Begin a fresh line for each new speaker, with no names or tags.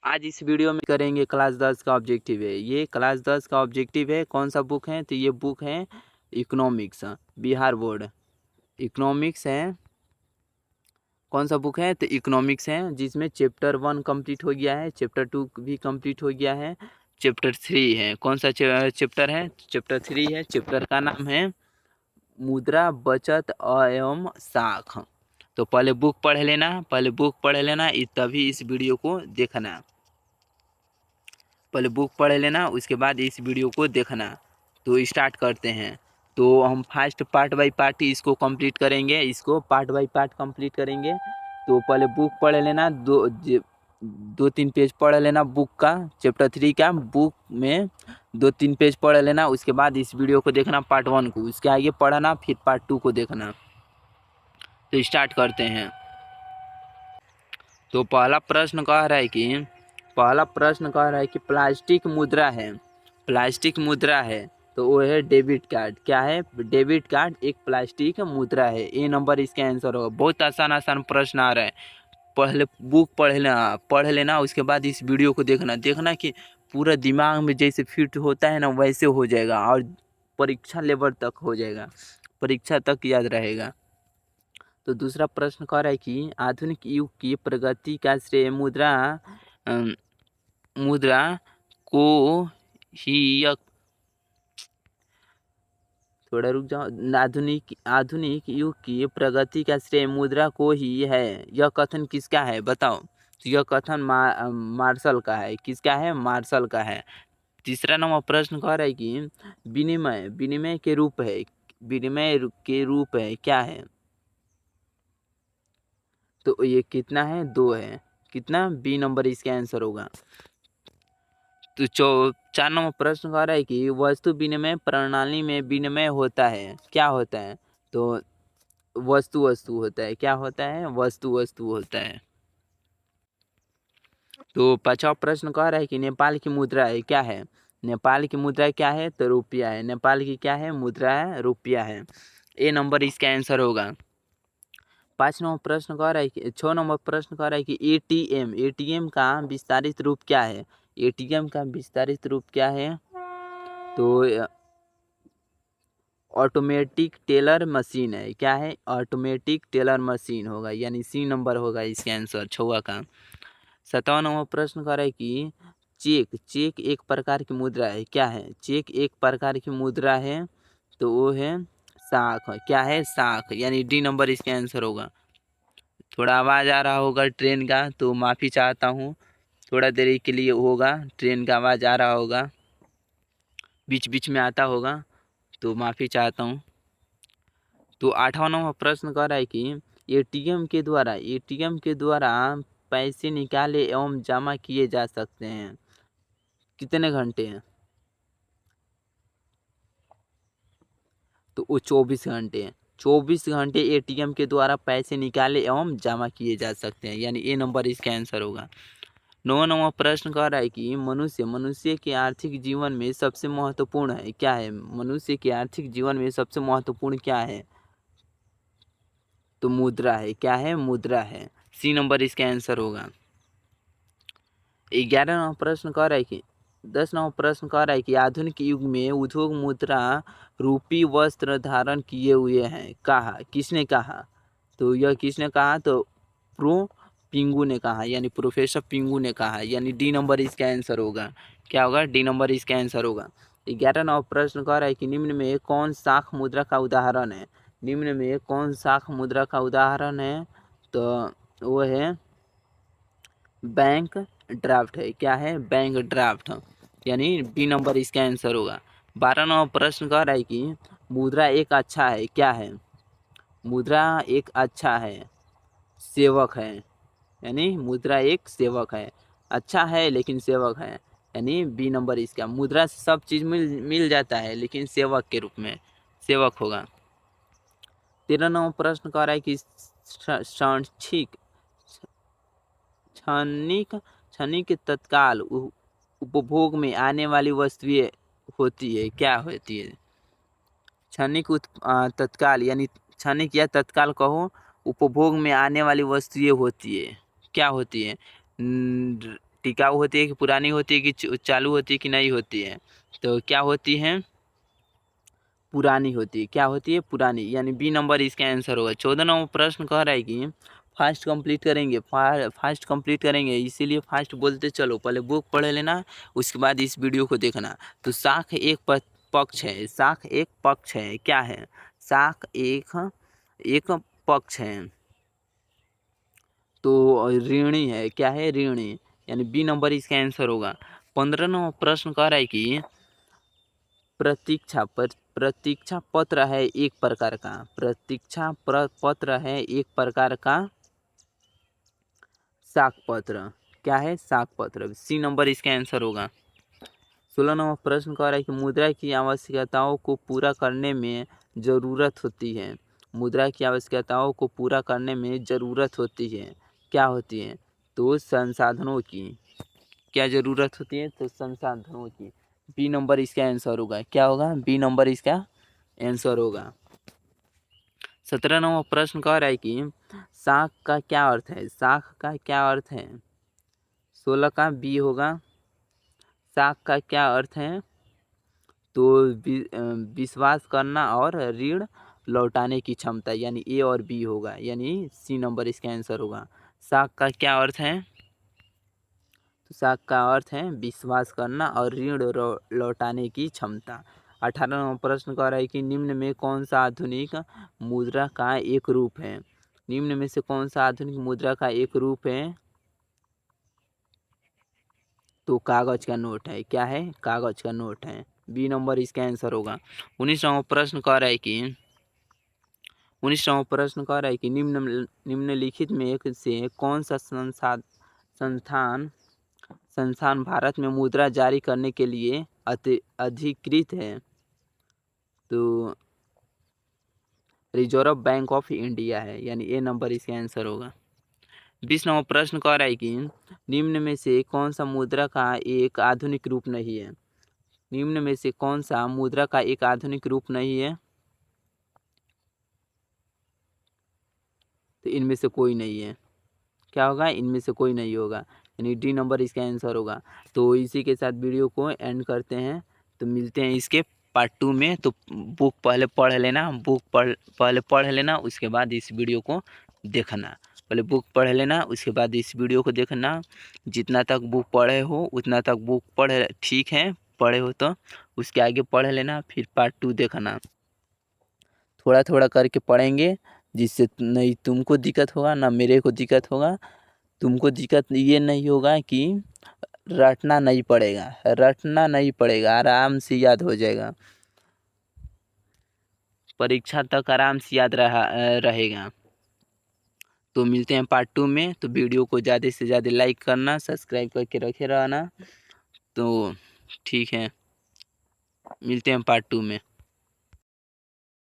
आज इस वीडियो में करेंगे क्लास 10 का ऑब्जेक्टिव है। ये क्लास 10 का ऑब्जेक्टिव है। कौन सा बुक है? तो ये बुक है इकोनॉमिक्स, बिहार बोर्ड इकोनॉमिक्स है। कौन सा बुक है? तो इकोनॉमिक्स है, जिसमें चैप्टर 1 कंप्लीट हो गया है, चैप्टर 2 भी कंप्लीट हो गया है, चैप्टर 3 है। कौन सा चैप्टर है? चैप्टर 3 है। चैप्टर का नाम है मुद्रा, बचत एवं साख। तो पहले बुक पढ़ लेना, तभी इस वीडियो को देखना। पहले बुक पढ़ लेना, उसके बाद इस वीडियो को देखना। तो स्टार्ट करते हैं। तो हम फर्स्ट पार्ट बाय पार्ट इसको कंप्लीट करेंगे, इसको पार्ट बाय पार्ट कंप्लीट करेंगे। तो पहले बुक पढ़ लेना, दो तीन पेज पढ़ लेना बुक का, चैप्टर 3 का बुक में 2-3 पेज पढ़ लेना। उसके बाद इस वीडियो को देखना पार्ट 1 को, उसके आगे पढ़ना, फिर पार्ट 2 को देखना। तो स्टार्ट करते हैं। तो पहला प्रश्न कह रहा है कि प्लास्टिक मुद्रा है तो वो है डेबिट कार्ड। क्या है? डेबिट कार्ड एक प्लास्टिक मुद्रा है। ए नंबर इसका आंसर होगा। बहुत आसान प्रश्न आ रहा है। पहले बुक पढ़ लेना, उसके बाद इस वीडियो को देखना कि पूरा दिमाग में जैसे फिट होता है ना, वैसे हो जाएगा और परीक्षा लेवल तक हो जाएगा, परीक्षा तक याद रहेगा। तो दूसरा प्रश्न कह रहा है कि आधुनिक युग की प्रगति का श्रेय मुद्रा को ही थोड़ा रुक जाओ। आधुनिक युग की प्रगति का श्रेय मुद्रा को ही है। यह कथन किसका है? बताओ। तो यह कथन मार्शल का है। किसका है? मार्शल का है। तीसरा नंबर प्रश्न कह रहा है कि विनिमय के रूप है। क्या है? तो ये कितना है? 2 है। कितना? बी नंबर इसका आंसर होगा। तो 4 नंबर प्रश्न कह रहा है कि वस्तु विनिमय प्रणाली में विनिमय होता है। क्या होता है? तो वस्तु होता है। क्या होता है? वस्तु होता है। तो 5वां प्रश्न कह रहा है कि नेपाल की मुद्रा है। क्या है? नेपाल की मुद्रा क्या है? तो रुपया है। नेपाल की क्या है? मुद्रा है, रुपया है। ए नंबर इसका आंसर होगा। 5 नंबर प्रश्न कह रहा है कि 6 नंबर प्रश्न कह रहा है कि एटीएम का विस्तारित रूप क्या है? एटीएम का विस्तारित रूप क्या है? तो ऑटोमेटिक टेलर मशीन है। क्या है? ऑटोमेटिक टेलर मशीन होगा, यानी सी नंबर होगा इसका आंसर 6वां का। 7वां नंबर प्रश्न कर रहा है कि चेक एक प्रकार की मुद्रा है। क्या है? चेक एक प्रकार की मुद्रा है, तो वो है साख। क्या है? साख, यानी डी नंबर इसका आंसर होगा। थोड़ा आवाज़ आ रहा होगा ट्रेन का, तो माफ़ी चाहता हूँ। थोड़ा देरी के लिए होगा, ट्रेन का आवाज़ आ रहा होगा, बीच बीच में आता होगा, तो माफ़ी चाहता हूँ। तो 8वां नंबर प्रश्न कह रहा है कि एटीएम के द्वारा पैसे निकाले एवं जमा किए जा सकते हैं। कितने घंटे हैं? तो वो 24 घंटे हैं। 24 घंटे एटीएम के द्वारा पैसे निकाले एवं जमा किए जा सकते हैं, यानी ए नंबर इसका आंसर होगा। 9वां नंबर प्रश्न कह रहा है कि मनुष्य के आर्थिक जीवन में सबसे महत्वपूर्ण है। क्या है? मनुष्य के आर्थिक जीवन में सबसे महत्वपूर्ण क्या है? तो मुद्रा है। क्या है? मुद्रा है। सी नंबर इसका आंसर होगा। 11वां प्रश्न कह रहा है कि 10वां प्रश्न कह रहा है कि आधुनिक युग में उद्योग मुद्रा रूपी वस्त्र धारण किए हुए हैं। कहा, किसने कहा? तो यह किसने कहा? तो पिंगू ने कहा, यानी प्रोफेसर पिंगू ने कहा, यानी डी नंबर इसका आंसर होगा। क्या होगा? डी नंबर इसका आंसर होगा। 11वां प्रश्न कह रहा है कि निम्न में कौन शाख मुद्रा का उदाहरण है? निम्न में कौन शाख मुद्रा का उदाहरण है? तो वो है बैंक ड्राफ्ट है। क्या है? बैंक ड्राफ्ट, यानी बी नंबर इसका आंसर होगा। 12वां प्रश्न कह रहा है कि मुद्रा एक अच्छा है। क्या है? मुद्रा एक अच्छा है, सेवक है, यानी मुद्रा एक सेवक है। अच्छा है लेकिन सेवक है, यानी बी नंबर इसका। मुद्रा से सब चीज़ मिल जाता है, लेकिन सेवक के रूप में सेवक होगा। 13वां प्रश्न कह रहा है कि शैक्षिक क्षणिक तत्काल उपभोग में आने वाली वस्तुएं होती है। क्या होती है? तत्काल, यानी क्षणिक या तत्काल उपभोग में आने वाली वस्तुएं होती है। क्या होती है? टिकाऊ होती है कि पुरानी होती है कि चालू होती है कि नहीं होती है? तो क्या होती है? पुरानी होती है। क्या होती है? पुरानी, यानी बी नंबर इसका आंसर होगा। 14 नंबर प्रश्न कह रहा है कि फास्ट कंप्लीट करेंगे, फास्ट कंप्लीट करेंगे, इसीलिए फास्ट बोलते चलो। पहले बुक पढ़ लेना, उसके बाद इस वीडियो को देखना। तो शाख एक पक्ष है, शाख एक पक्ष है। क्या है? शाख एक पक्ष है, तो ऋणी है। क्या है? ऋणी, यानी बी नंबर इसका आंसर होगा। 15 नंबर प्रश्न कह रहा है कि प्रतीक्षा पत्र है एक प्रकार का, पत्र है एक प्रकार का साख पत्र। क्या है? साख पत्र, सी नंबर इसका आंसर होगा। 16 नंबर प्रश्न कह रहा है कि मुद्रा की आवश्यकताओं को पूरा करने में जरूरत होती है। मुद्रा की आवश्यकताओं को पूरा करने में जरूरत होती है। क्या होती है? तो संसाधनों की। क्या जरूरत होती है? तो संसाधनों की। बी नंबर इसका आंसर होगा। क्या होगा? बी नंबर इसका आंसर होगा। 17 नंबर प्रश्न कह रहा है कि शाख का क्या अर्थ है? शाख का क्या अर्थ है? 16 का बी होगा। शाख का क्या अर्थ है? तो विश्वास करना और ऋण लौटाने की क्षमता, यानी ए और बी होगा, यानी सी नंबर इसका आंसर होगा। शाख का क्या अर्थ है? तो शाख का अर्थ है विश्वास करना और ऋण लौटाने की क्षमता। 18 नंबर प्रश्न कह रहा है कि निम्न में कौन सा आधुनिक मुद्रा का एक रूप है? निम्न में से कौन सा आधुनिक मुद्रा का एक रूप है? तो कागज का नोट है। क्या है? कागज का नोट है। बी नंबर इसका आंसर होगा। 19 नंबर प्रश्न कह रहा है कि 19 नंबर प्रश्न कह रहा है कि निम्नलिखित में एक से कौन सा संस्थान संस्थान भारत में मुद्रा जारी करने के लिए अधिकृत है? तो रिजर्व बैंक ऑफ इंडिया है, यानी ए नंबर इसका आंसर होगा। 20 नंबर प्रश्न कह रहा है कि निम्न में से कौन सा मुद्रा का एक आधुनिक रूप नहीं है? निम्न में से कौन सा मुद्रा का एक आधुनिक रूप नहीं है? तो इनमें से कोई नहीं है। क्या होगा? इनमें से कोई नहीं होगा, यानी डी नंबर इसका आंसर होगा। तो इसी के साथ वीडियो को एंड करते हैं। तो मिलते हैं इसके पार्ट 2 में। तो बुक पहले पढ़ लेना, पहले पढ़ लेना, उसके बाद इस वीडियो को देखना। पहले बुक पढ़ लेना, उसके बाद इस वीडियो को देखना। जितना तक बुक पढ़े हो उतना तक बुक पढ़े, ठीक है, पढ़े हो तो उसके आगे पढ़ लेना, फिर पार्ट 2 देखना। थोड़ा थोड़ा करके पढ़ेंगे, जिससे नहीं तुमको दिक्कत होगा ना मेरे को दिक्कत होगा। तुमको दिक्कत ये नहीं होगा कि रटना नहीं पड़ेगा, आराम से याद हो जाएगा, परीक्षा तक आराम से याद रहेगा। तो मिलते हैं पार्ट 2 में। तो वीडियो को ज़्यादा से ज़्यादा लाइक करना, सब्सक्राइब करके रखे रहना। तो ठीक है, मिलते हैं पार्ट 2 में।